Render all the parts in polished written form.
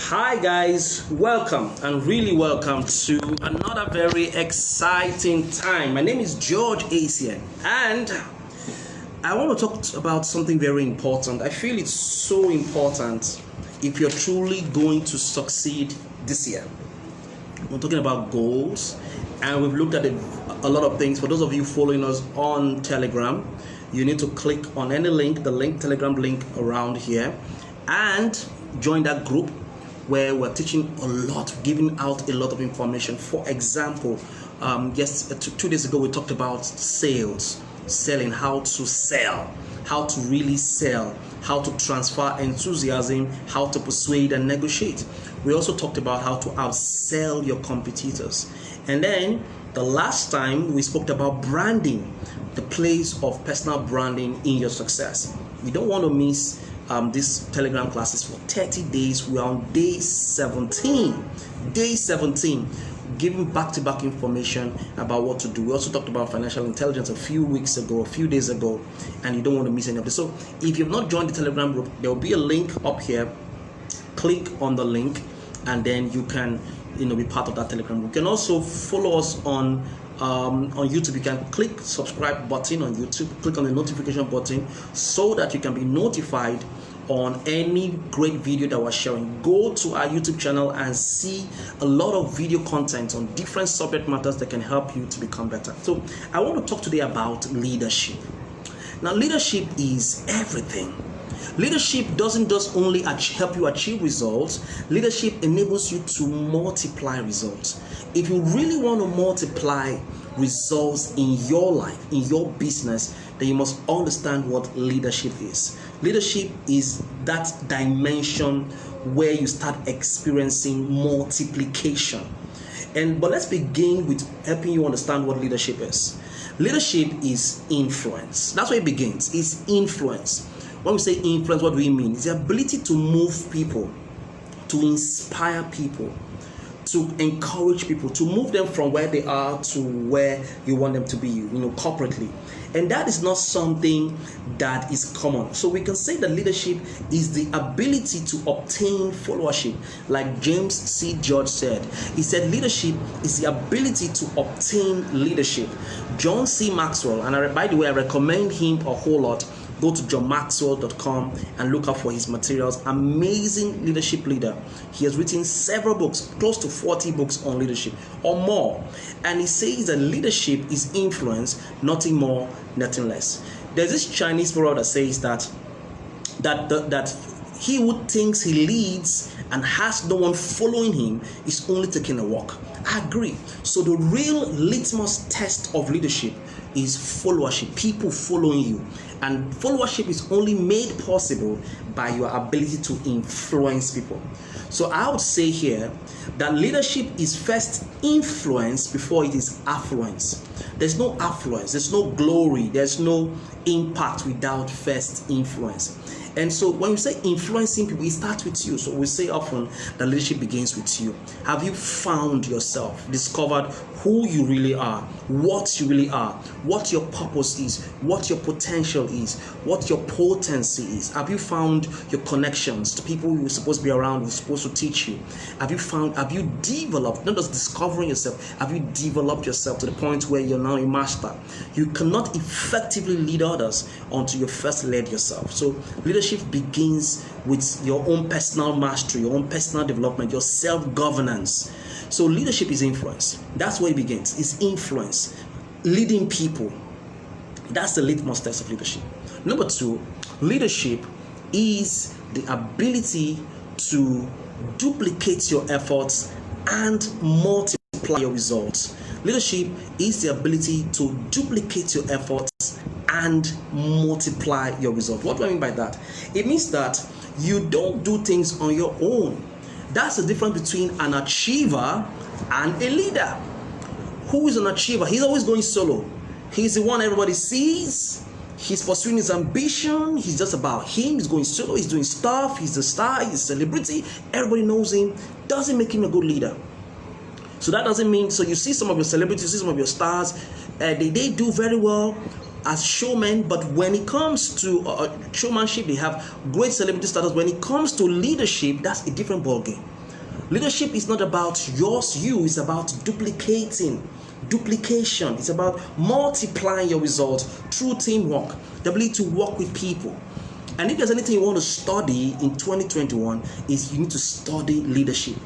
Hi guys, welcome and really welcome to another very exciting time. My name is George Asian and I want to talk about something very important. I feel it's so important if you're truly going to succeed this year. We're talking about goals and we've looked at a lot of things. For those of you following us on Telegram, you need to click on any link, Telegram link around here, and join that group where we're teaching a lot, giving out a lot of information. For example, 2 days ago we talked about selling, how to sell, how to really sell, how to transfer enthusiasm, how to persuade and negotiate. We also talked about how to outsell your competitors. And then the last time we spoke about branding, the place of personal branding in your success. You don't want to miss these Telegram classes for 30 days. We are on day 17, giving back-to-back information about what to do. We also talked about financial intelligence a few days ago, and you don't want to miss any of this. So if you've not joined the Telegram group, there will be a link up here. Click on the link and then you can be part of that Telegram group. You can also follow us on YouTube. You can click subscribe button on YouTube, click on the notification button so that you can be notified on any great video that we're sharing. Go to our YouTube channel and see a lot of video content on different subject matters that can help you to become better. So I want to talk today about leadership. Now, leadership is everything. Leadership doesn't just only help you achieve results. Leadership enables you to multiply results. If you really want to multiply results in your life, in your business, then you must understand what leadership is. Leadership is that dimension where you start experiencing multiplication. But let's begin with helping you understand what leadership is. Leadership is influence. That's where it begins. It's influence. When we say influence, what do we mean? It's the ability to move people, to inspire people, to encourage people, to move them from where they are to where you want them to be, corporately. And that is not something that is common. So we can say that leadership is the ability to obtain followership. Like James C. George said, he said leadership is the ability to obtain leadership. John C. Maxwell, and by the way, I recommend him a whole lot. Go to johnmaxwell.com and look up for his materials. Amazing leadership leader. He has written several books, close to 40 books on leadership or more. And he says that leadership is influence, nothing more, nothing less. There's this Chinese proverb that says that he who thinks he leads and has no one following him is only taking a walk. I agree. So the real litmus test of leadership is followership, people following you. And followership is only made possible by your ability to influence people. So I would say here that leadership is first influence before it is affluence. There's no affluence, there's no glory, there's no impact without first influence. And so when we say influencing people, it starts with you. So we say often that leadership begins with you. Have you found yourself, discovered who you really are, what you really are, what your purpose is, what your potential is, what your potency is? Have you found your connections to people you're supposed to be around, who're supposed to teach you? Have you developed, not just discovering yourself, have you developed yourself to the point where you're now a master? You cannot effectively lead others until you first led yourself. So leadership begins with your own personal mastery, your own personal development, your self-governance. So leadership is influence. That's where it begins. It's influence, leading people. That's the litmus test of leadership. Number two, leadership is the ability to duplicate your efforts and multiply your results. Leadership is the ability to duplicate your efforts and multiply your results. What do I mean by that? It means that you don't do things on your own. That's the difference between an achiever and a leader. Who is an achiever? He's always going solo. He's the one everybody sees. He's pursuing his ambition. He's just about him. He's going solo. He's doing stuff. He's the star. He's a celebrity. Everybody knows him. Doesn't make him a good leader. So that doesn't mean, so you see some of your celebrities, you see some of your stars, they do very well as showmen, but when it comes to showmanship, they have great celebrity status. When it comes to leadership, that's a different ballgame. Leadership is not about you, it's about duplication. It's about multiplying your results through teamwork, the ability to work with people. And if there's anything you want to study in 2021, is you need to study leadership.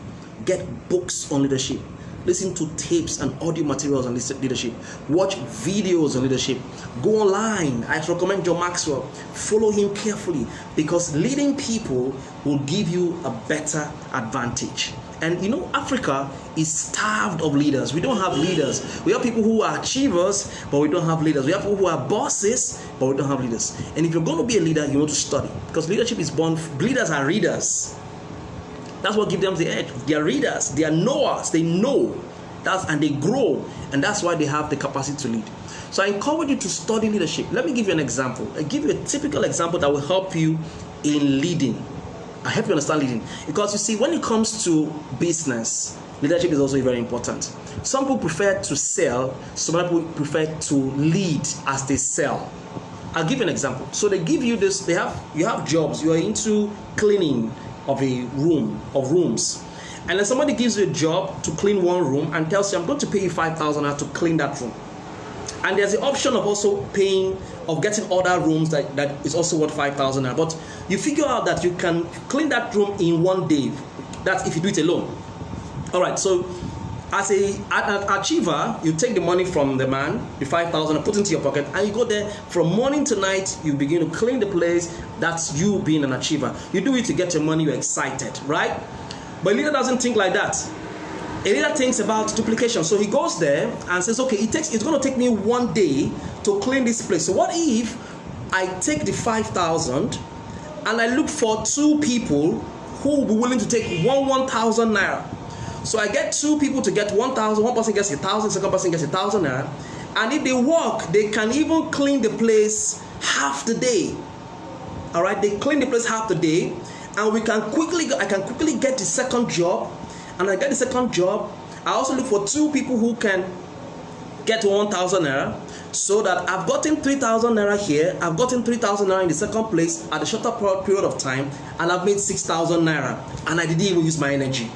Get books on leadership. Listen to tapes and audio materials on leadership. Watch videos on leadership. Go online. I recommend John Maxwell. Follow him carefully, because leading people will give you a better advantage. And you know, Africa is starved of leaders. We don't have leaders. We have people who are achievers, but we don't have leaders. We have people who are bosses, but we don't have leaders. And if you're going to be a leader, you want to study, because leadership is born. Leaders are readers. That's what gives them the edge. They are readers. They are knowers. They know. And they grow. And that's why they have the capacity to lead. So I encourage you to study leadership. Let me give you an example. I give you a typical example that will help you in leading. I help you understand leading. Because you see, when it comes to business, leadership is also very important. Some people prefer to sell. Some people prefer to lead as they sell. I'll give you an example. So they give you this. You have jobs. You are into cleaning of a room, of rooms, and then somebody gives you a job to clean one room and tells you, I'm going to pay you 5,000 to clean that room. And there's the option of also getting other rooms that is also worth 5,000. But you figure out that you can clean that room in one day. That's if you do it alone. All right, so as an achiever, you take the money from the man, the 5,000, and put it into your pocket, and you go there from morning to night. You begin to clean the place. That's you being an achiever. You do it to get your money. You're excited, right? But a leader doesn't think like that. A leader thinks about duplication. So he goes there and says, okay, it's going to take me one day to clean this place. So what if I take the 5,000 and I look for two people who will be willing to take 1,000 naira? So I get two people to get 1,000. One person gets 1,000. Second person gets 1,000 naira. And if they work, they can even clean the place half the day. All right, they clean the place half the day, and I can quickly get the second job. And I get the second job. I also look for two people who can get 1,000 naira, so that I've gotten 3,000 naira here. I've gotten 3,000 naira in the second place at a shorter period of time, and I've made 6,000 naira, and I didn't even use my energy.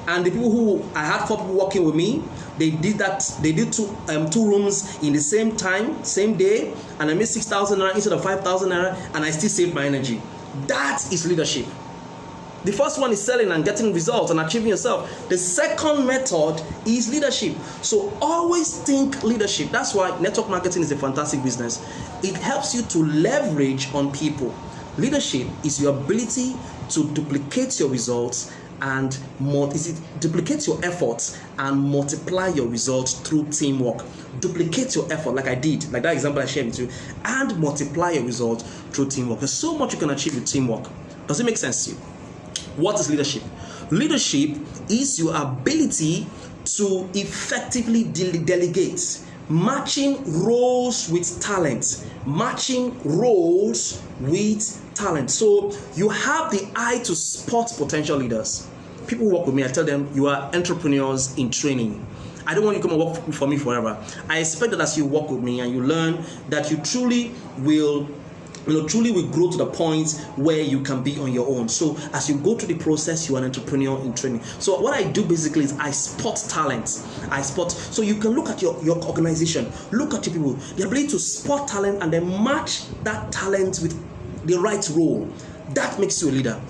And the people who I had 4 people working with me, they did that. They did two rooms in the same time, same day, and I made 6,000 naira instead of 5,000 naira, and I still saved my energy. That is leadership. The first one is selling and getting results and achieving yourself. The second method is leadership. So always think leadership. That's why network marketing is a fantastic business. It helps you to leverage on people. Leadership is your ability to duplicate your results and duplicate your efforts and multiply your results through teamwork. Duplicate your effort like I did, like that example I shared with you, and multiply your results through teamwork. There's so much you can achieve with teamwork. Does it make sense to you? What is leadership? Leadership is your ability to effectively delegate, matching roles with talent. Matching roles with talent. So you have the eye to spot potential leaders. People who work with me, I tell them, you are entrepreneurs in training. I don't want you to come and work for me forever. I expect that as you work with me and you learn, that you truly will grow to the point where you can be on your own. So as you go through the process, you are an entrepreneur in training. So what I do basically is I spot talent. So you can look at your organization, look at your people, the ability to spot talent and then match that talent with the right role. That makes you a leader.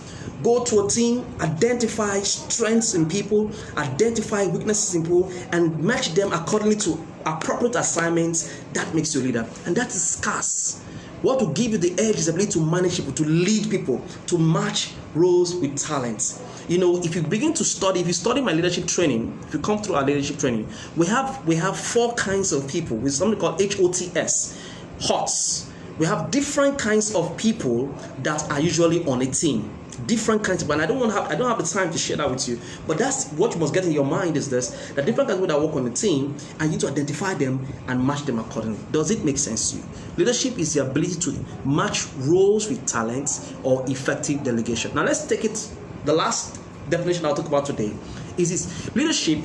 Go to a team, identify strengths in people, identify weaknesses in people, and match them accordingly to appropriate assignments. That makes you a leader. And that is scarce. What will give you the edge is the ability to manage people, to lead people, to match roles with talent. You know, if you begin to study, if you study my leadership training, if you come through our leadership training, we have 4 kinds of people with something called HOTS, HOTS. We have different kinds of people that are usually on a team. Different kinds of, and I don't have the time to share that with you. But that's what you must get in your mind is this: that different kinds of people that work on the team, and you need to identify them and match them accordingly. Does it make sense to you? Leadership is the ability to match roles with talents or effective delegation. Now let's take it. The last definition I'll talk about today is this: leadership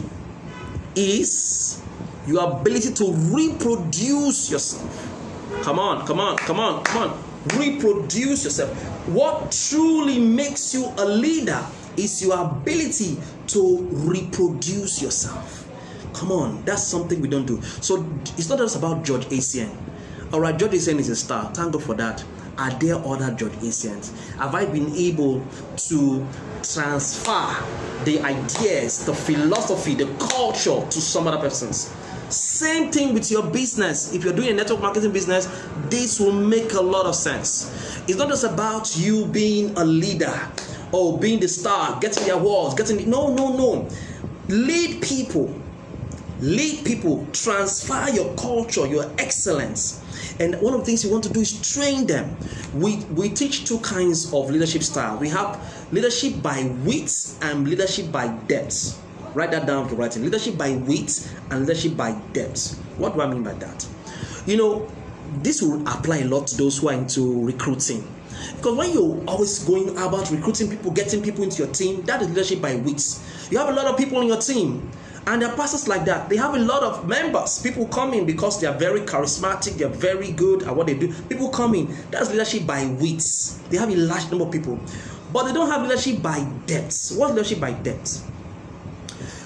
is your ability to reproduce yourself. Come on. Reproduce yourself. What truly makes you a leader is your ability to reproduce yourself. Come on, that's something we don't do. So it's not just about George ACN. All right, George ACN is a star. Thank God for that. Are there other George ACNs? Have I been able to transfer the ideas, the philosophy, the culture to some other persons? Same thing with your business. If you're doing a network marketing business, this will make a lot of sense. It's not just about you being a leader or being the star, getting the awards, no. Lead people, transfer your culture, your excellence. And one of the things you want to do is train them. We teach two kinds of leadership style. We have leadership by wit and leadership by depth. Write that down to writing. Leadership by wit and leadership by depth. What do I mean by that? This will apply a lot to those who are into recruiting. Because when you're always going about recruiting people, getting people into your team, that is leadership by wit. You have a lot of people in your team, and there are pastors like that. They have a lot of members. People come in because they are very charismatic, they are very good at what they do. People come in. That's leadership by wit. They have a large number of people. But they don't have leadership by depth. What's leadership by depth?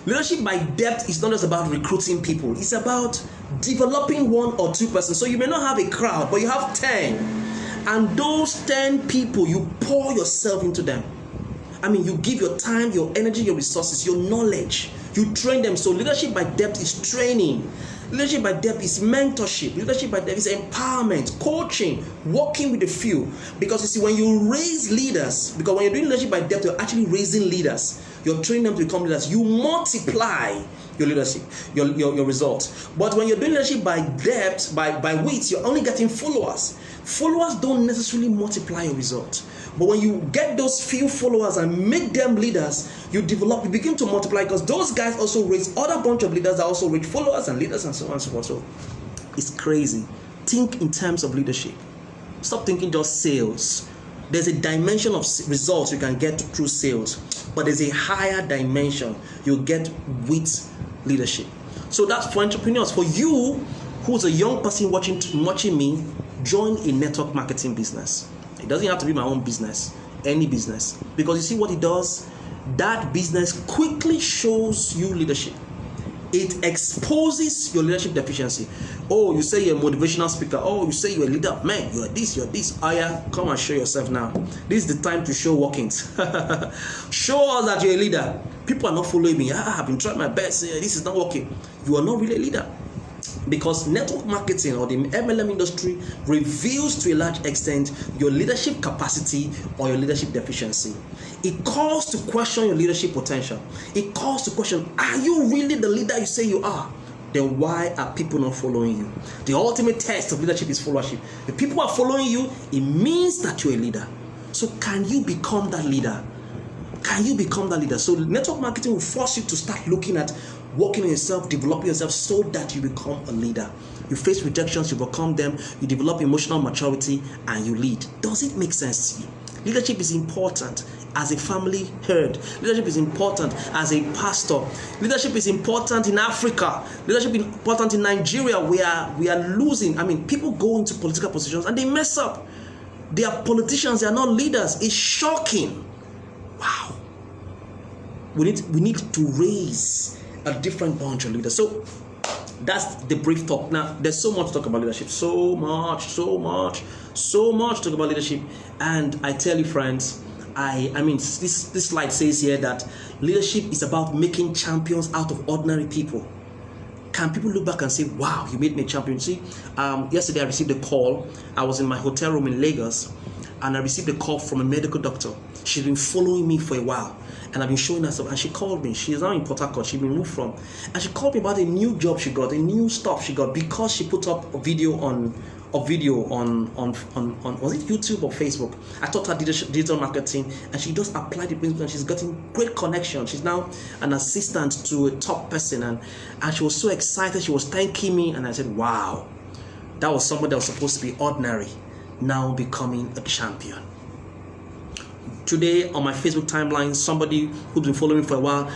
Leadership by depth is not just about recruiting people. It's about developing one or two persons. So you may not have a crowd, but you have 10. And those 10 people, you pour yourself into them. You give your time, your energy, your resources, your knowledge. You train them. So leadership by depth is training. Leadership by depth is mentorship. Leadership by depth is empowerment, coaching, working with the few. Because you see, when you raise leaders, because when you're doing leadership by depth, you're actually raising leaders. You're training them to become leaders. You multiply your leadership, your results. But when you're doing leadership by depth, by wit, you're only getting followers. Followers don't necessarily multiply your results. But when you get those few followers and make them leaders, you begin to multiply, because those guys also raise other bunch of leaders that also reach followers and leaders and so on and so forth. So it's crazy. Think in terms of leadership. Stop thinking just sales. There's a dimension of results you can get through sales, but there's a higher dimension you get with leadership. So that's for entrepreneurs. For you, who's a young person watching me, join a network marketing business. It doesn't have to be my own business, any business. Because you see what it does? That business quickly shows you leadership. It exposes your leadership deficiency. Oh, you say you're a motivational speaker. Oh, you say you're a leader. Man, you're this. Oh yeah, come and show yourself now. This is the time to show workings. Show us that you're a leader. People are not following me. I've been trying my best. This is not working. You are not really a leader. Because network marketing or the MLM industry reveals to a large extent your leadership capacity or your leadership deficiency. It calls to question your leadership potential. It calls to question, are you really the leader you say you are? Then why are people not following you? The ultimate test of leadership is followership. If people are following you, it means that you're a leader. So can you become that leader? Can you become that leader? So network marketing will force you to start looking at working on yourself, developing yourself so that you become a leader. You face rejections, you overcome them, you develop emotional maturity, and you lead. Does it make sense to you? Leadership is important as a family head. Leadership is important as a pastor. Leadership is important in Africa. Leadership is important in Nigeria. We are losing. People go into political positions and they mess up. They are politicians, they are not leaders. It's shocking. Wow. We need to raise a different bunch of leaders. So that's the brief talk. Now, there's so much to talk about leadership. So much to talk about leadership. And I tell you, friends, this slide says here that leadership is about making champions out of ordinary people. Can people look back and say, wow, you made me a champion? See, yesterday I received a call. I was in my hotel room in Lagos, and I received a call from a medical doctor. She's been following me for a while, and I've been showing her stuff. And she called me. She's now in Port Harcourt. She's been moved from, and she called me about a new job she got, a new stuff she got, because she put up a video on was it YouTube or Facebook? I taught her digital marketing, and she just applied the principles, and she's getting great connection. She's now an assistant to a top person, and she was so excited. She was thanking me, and I said, wow, that was someone that was supposed to be ordinary, now becoming a champion. Today on my Facebook timeline, somebody who's been following me for a while,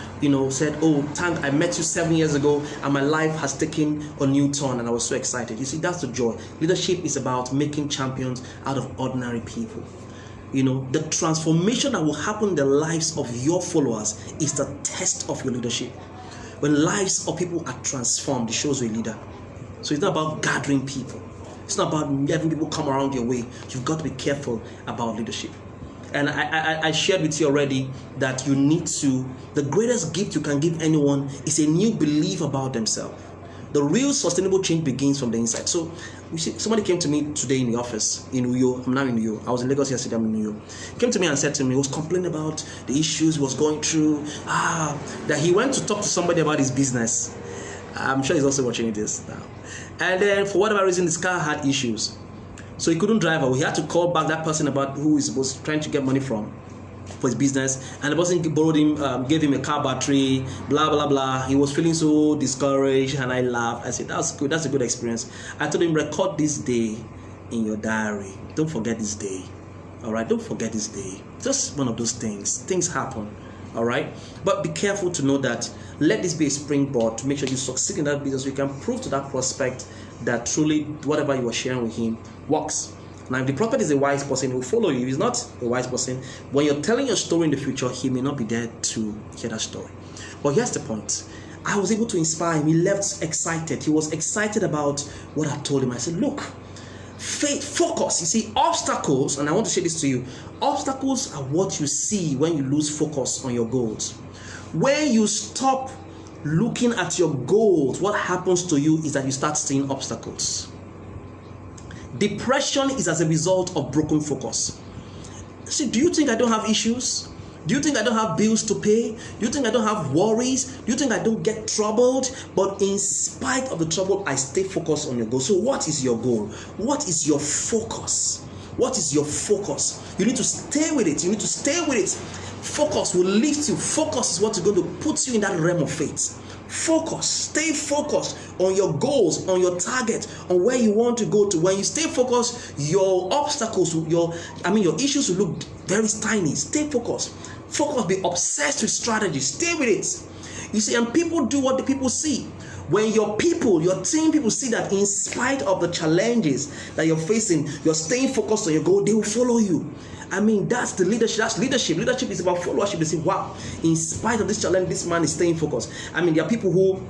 said, oh, Tank, I met you 7 years ago and my life has taken a new turn, and I was so excited. You see, that's the joy. Leadership is about making champions out of ordinary people. You know, the transformation that will happen in the lives of your followers is the test of your leadership. When lives of people are transformed, it shows you're a leader. So it's not about gathering people. It's not about having people come around your way. You've got to be careful about leadership. And I shared with you already that you need to, the greatest gift you can give anyone is a new belief about themselves. The real sustainable change begins from the inside. So, you see, somebody came to me today in the office in Uyo. I'm now in Uyo. I was in Lagos yesterday. I'm in Uyo. Came to me and said to me, he was complaining about the issues he was going through. That he went to talk to somebody about his business. I'm sure he's also watching this now. And then, for whatever reason, his car had issues. So he couldn't drive, or he had to call back that person about who he was trying to get money from for his business, and the person borrowed him, gave him a car battery, blah blah blah. He was feeling so discouraged, and I laughed. I said, "That's good. That's a good experience." I told him, "Record this day in your diary. Don't forget this day. All right, don't forget this day. Just one of those things. Things happen. All right, but be careful to know that. Let this be a springboard to make sure you succeed in that business. So you can prove to that prospect that truly whatever you are sharing with him works. Now, if the prospect is a wise person, he will follow you. If he's not a wise person, when you're telling your story in the future, he may not be there to hear that story. But here's the point. I was able to inspire him. He left excited. He was excited about what I told him. I said, look, faith, focus. You see, obstacles, and I want to share this to you, obstacles are what you see when you lose focus on your goals. When you stop looking at your goals, what happens to you is that you start seeing obstacles. Depression is as a result of broken focus. See, do you think I don't have issues? Do you think I don't have bills to pay? Do you think I don't have worries? Do you think I don't get troubled? But in spite of the trouble, I stay focused on your goal. So what is your goal? What is your focus? What is your focus? You need to stay with it. You need to stay with it. Focus will lift you. Focus is what's going to put you in that realm of faith. Focus. Stay focused on your goals, on your target, on where you want to go to. When you stay focused, your obstacles, your issues will look very tiny. Stay focused. Focus. Be obsessed with strategy. Stay with it. You see, and people do what the people see. When your people, your team people see that in spite of the challenges that you're facing, you're staying focused on your goal, they will follow you. I mean, that's the leadership. That's leadership. Leadership is about followership. They say, wow, in spite of this challenge, this man is staying focused. I mean, there are people who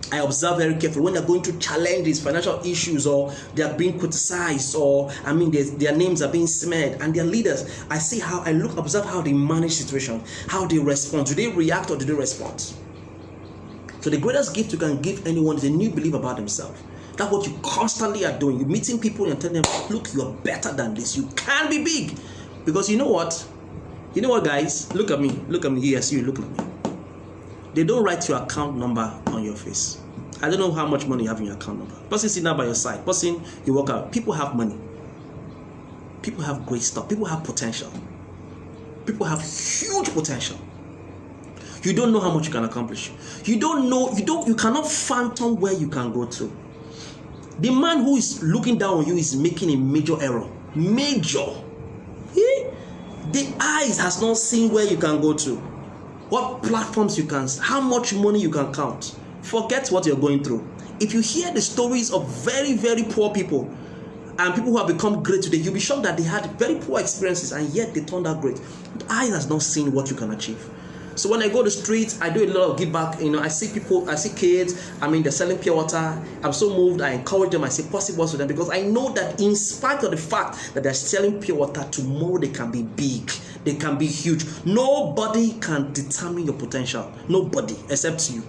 I observe very carefully when they're going through challenges, financial issues, or they are being criticized, or their names are being smeared, and their leaders. I see how observe how they manage situation, how they respond. Do they react or do they respond? So the greatest gift you can give anyone is a new belief about themselves. That's what you constantly are doing. You're meeting people and telling them, look, you're better than this. You can be big. Because you know what? You know what, guys? Look at me. Look at me. Yes, you look at me. They don't write your account number on your face. I don't know how much money you have in your account number. Person sitting down by your side. Person, you walk out. People have money. People have great stuff. People have potential. People have huge potential. You don't know how much you can accomplish. You cannot fathom where you can go to. The man who is looking down on you is making a major error. Major. The eyes has not seen where you can go to. What platforms you can, how much money you can count. Forget what you're going through. If you hear the stories of very, very poor people and people who have become great today, you'll be shocked that they had very poor experiences and yet they turned out great. The eye has not seen what you can achieve. So when I go to the streets, I do a lot of give back. I see people, I see kids. They're selling pure water. I'm so moved. I encourage them. I say possible to them because I know that in spite of the fact that they're selling pure water, tomorrow they can be big. They can be huge. Nobody can determine your potential. Nobody except you.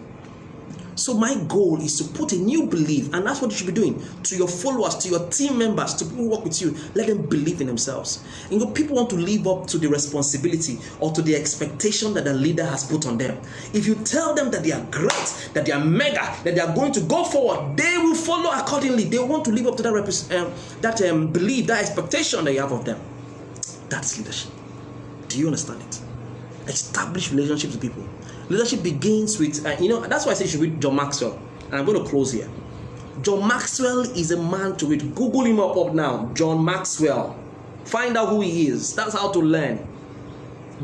So my goal is to put a new belief, and that's what you should be doing, to your followers, to your team members, to people who work with you. Let them believe in themselves. People want to live up to the responsibility or to the expectation that the leader has put on them. If you tell them that they are great, that they are mega, that they are going to go forward, they will follow accordingly. They want to live up to that belief, that expectation that you have of them. That's leadership. Do you understand it? Establish relationships with people. Leadership begins with, that's why I say you should read John Maxwell. And I'm going to close here. John Maxwell is a man to read. Google him up now. John Maxwell. Find out who he is. That's how to learn.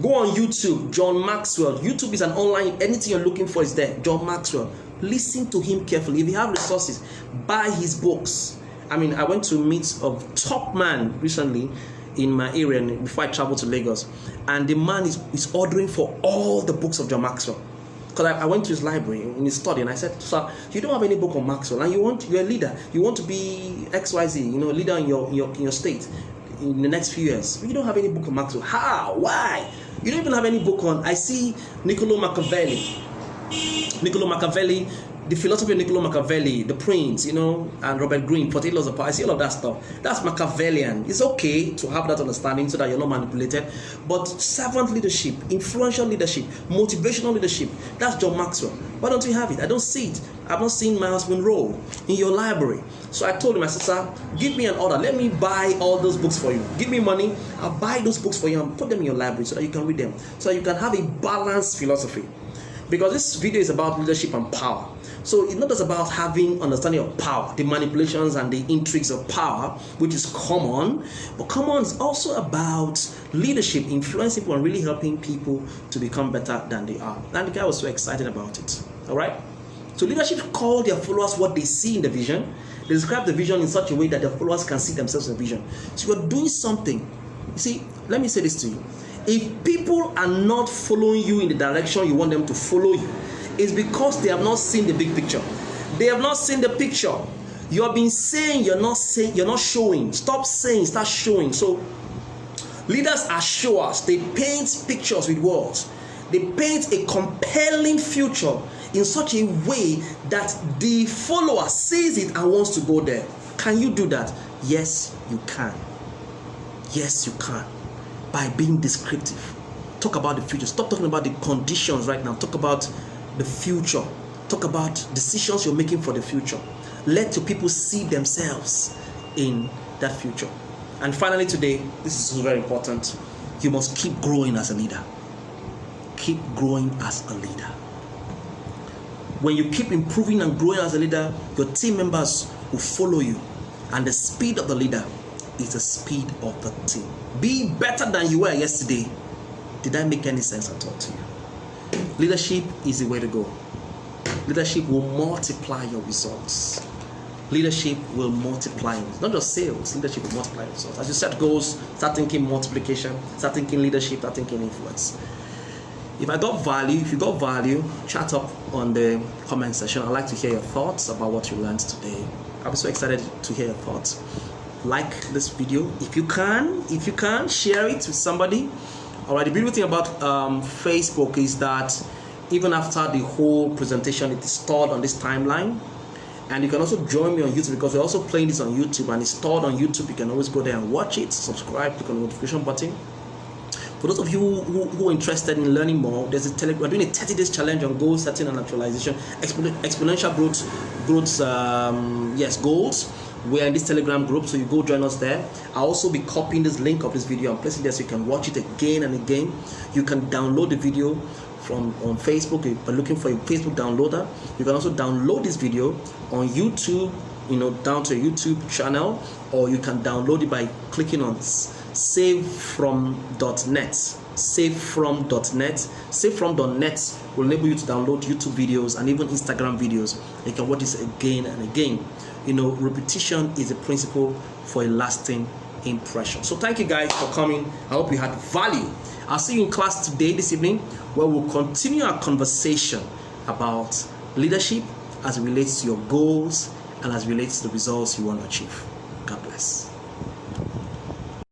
Go on YouTube. John Maxwell. YouTube is an online, anything you're looking for is there. John Maxwell. Listen to him carefully. If you have resources, buy his books. I went to meet a top man recently. in my area before I traveled to Lagos, and the man is ordering for all the books of John Maxwell. Because I went to his library in his study and I said, sir, you don't have any book on Maxwell, and you're a leader, you want to be XYZ, leader in your state in the next few years. You don't have any book on Maxwell. How? Why? You don't even have any book on. I see Niccolo Machiavelli, the philosophy of Niccolo Machiavelli, The Prince, and Robert Greene, 48 Laws of Power. I see all of that stuff. That's Machiavellian. It's okay to have that understanding so that you're not manipulated. But servant leadership, influential leadership, motivational leadership, that's John Maxwell. Why don't you have it? I don't see it. I've not seen Miles Monroe in your library. So I told him, I said, sir, give me an order. Let me buy all those books for you. Give me money. I'll buy those books for you and put them in your library so that you can read them. So that you can have a balanced philosophy. Because this video is about leadership and power. So it's not just about having understanding of power, the manipulations and the intrigues of power, which is common, but common is also about leadership, influencing people and really helping people to become better than they are. And the guy was so excited about it. All right. So leadership call their followers what they see in the vision. They describe the vision in such a way that their followers can see themselves in the vision. So you're doing something. You see, let me say this to you. If people are not following you in the direction you want them to follow you, it's because they have not seen the big picture. They have not seen the picture. You have been saying, you're not showing. Stop saying, start showing. So leaders are showers. They paint pictures with words. They paint a compelling future in such a way that the follower sees it and wants to go there. Can you do that? Yes, you can. Yes, you can. By being descriptive. Talk about the future. Stop talking about the conditions right now. Talk about the future. Talk about decisions you're making for the future. Let your people see themselves in that future. And finally today, this is very important. You must keep growing as a leader. Keep growing as a leader. When you keep improving and growing as a leader, your team members will follow you. And the speed of the leader is the speed of the team. Be better than you were yesterday. Did that make any sense at all to you? Leadership is the way to go. Leadership will multiply your results. Leadership will multiply, not just sales, leadership will multiply your results. As you set goals, start thinking multiplication, start thinking leadership, start thinking influence. If you got value, chat up on the comment section. I'd like to hear your thoughts about what you learned today. I'll be so excited to hear your thoughts. Like this video if you can share it with somebody. All right, the beautiful thing about Facebook is that even after the whole presentation, it is stored on this timeline, and you can also join me on YouTube because we're also playing this on YouTube and it's stored on YouTube. You can always go there and watch it, subscribe, click on the notification button. For those of you who are interested in learning more, we're doing a 30 days challenge on goal setting and actualization, exponential growth, goals. We're in this Telegram group, so you go join us there. I'll also be copying this link of this video and placing it there so you can watch it again and again. You can download the video on Facebook by looking for a Facebook downloader. You can also download this video on YouTube, down to a YouTube channel, or you can download it by clicking on savefrom.net. Savefrom.net. Savefrom.net will enable you to download YouTube videos and even Instagram videos. You can watch this again and again. Repetition is a principle for a lasting impression. So thank you guys for coming. I hope you had value. I'll see you in class today, this evening, where we'll continue our conversation about leadership as it relates to your goals and as it relates to the results you want to achieve. God bless.